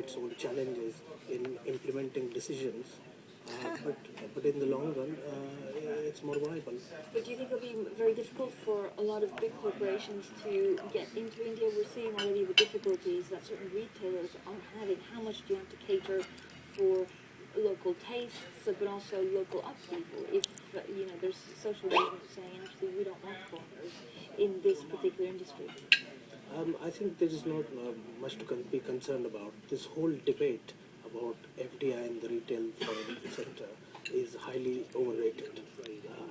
its own challenges in implementing decisions. But in the long run, it's more viable. But do you think it'll be very difficult for a lot of big corporations to get into India? We're seeing already the difficulties that certain retailers are having. How much do you have to cater for local tastes, but also local upheaval? If there's social movement saying actually we don't want foreigners in this particular industry. I think there is not much to be concerned about. This whole debate about FDI in the retail foreign sector is highly overrated.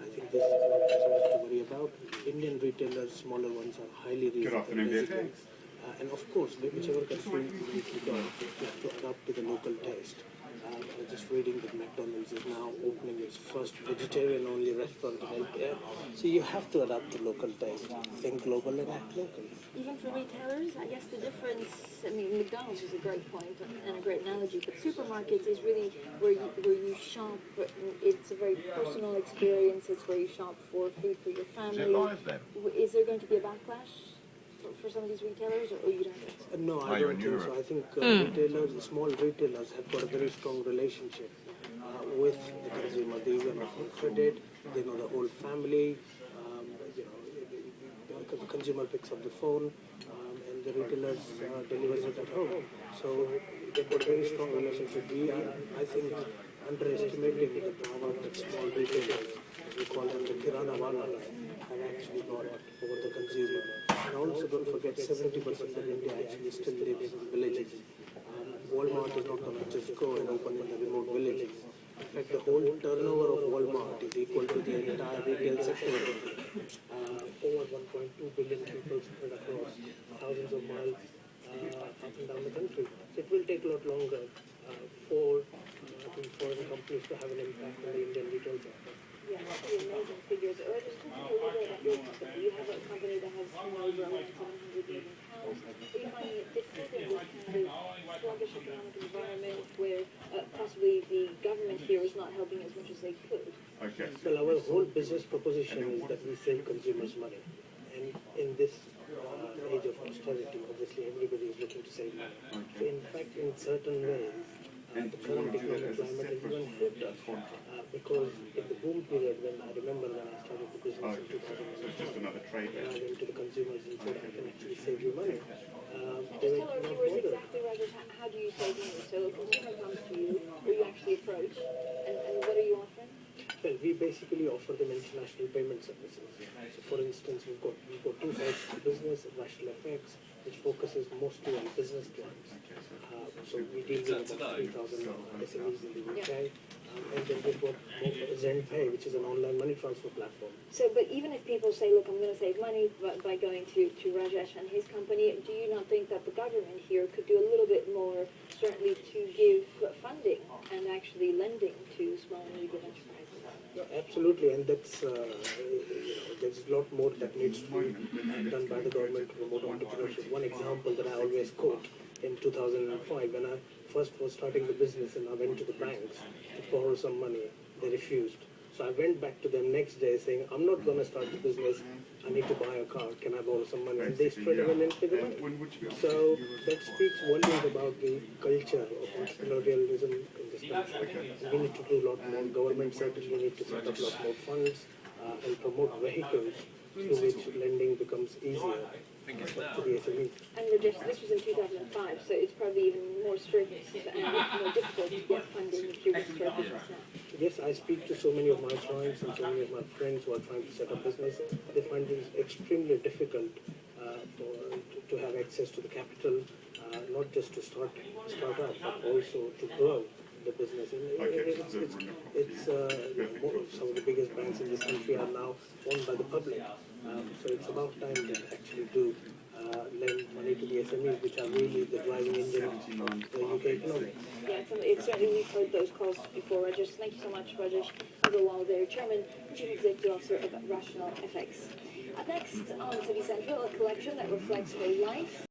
I think there's not as much to worry about. Indian retailers, smaller ones, are highly resilient. And of course, whichever country you go, you have to adapt to the local taste. I was just reading that McDonald's is now opening its first vegetarian-only restaurant in India. So you have to adapt to local taste. Think global and act local. Even for retailers, I guess the difference, I mean, McDonald's is a great point and a great analogy, but supermarkets is really where you shop. It's a very personal experience. It's where you shop for food for your family. Is it live then? Is there going to be a backlash for some of these retailers, or you don't think so? No, I don't think so. I think retailers, small retailers, have got a very strong relationship with the consumer. They even offer credit. They know the whole family. The consumer picks up the phone, and the retailers delivers it at home. So they've got a very strong relationship. We are, I think, underestimating the power that small retailers, as we call them, the kirana walas, have actually got over the consumer. And also don't forget 70% of India actually still lives in villages. Walmart is not going to just go and open in the remote villages. In fact, the whole turnover of Walmart is equal to the entire retail sector. Over 1.2 billion people spread across thousands of miles up and down the country. So it will take a lot longer for foreign companies to have an impact on the Indian retail sector. Yeah, that's pretty amazing figures. Or just talking a little bit about your company. You have a company that has turnover around £700 million. Are you finding it difficult in this kind of sluggish economic environment where possibly the government here is not helping as much as they could? Okay. Well, our whole business proposition is that we save consumers money. And in this age of austerity, obviously everybody is looking to save money. So in fact, in certain ways, the current economic climate has even helped us. Because in the boom period, when I remember when I started the business in 2006, just another trade. I went to the consumers and said, I can actually save you money. Just tell our viewers exactly, Rajesh, how do you save money? So a consumer comes to you, or you actually approach, and what are you offering? Well, we basically offer them international payment services. So for instance, we've got two sides to business, RFX, which focuses mostly on business clients. So we deal with about 3,000 SMEs in the UK. And then we've got ZenPay, which is an online money transfer platform. So, but even if people say, look, I'm going to save money by going to Rajesh and his company, do you not think that the government here could do a little bit more, certainly to give funding and actually lending to small and medium enterprises? No, absolutely, and that's there's a lot more that needs to be done by the government to promote entrepreneurship. One example that I always quote in 2005, when I first was starting the business and I went to the banks to borrow some money, they refused. So I went back to them next day saying, I'm not going to start the business, I need to buy a car, can I borrow some money? And they straight away lent me the money. So that speaks volumes about the culture of entrepreneurialism in this country. We need to do a lot more. Government certainly need to set up a lot more funds and promote vehicles through which lending becomes easier to the SMEs. And Rajesh, this was in 2005, so it's probably even more strict and more difficult to get funding if you're going to start business now. Yes, I speak to so many of my clients and so many of my friends who are trying to set up business. They find it extremely difficult to have access to the capital, not just to start up, but also to grow the business. It's some of the biggest banks in this country are now owned by the public. So it's about time they actually do lend money to the SMEs, which are really the driving engine of the UK economy. Yeah, it's certainly we've heard those calls before, Rajesh. Thank you so much, Rajesh Agarwal, there, Chairman and Chief Executive Officer of Rational FX. Up next on City Central, a collection that reflects her life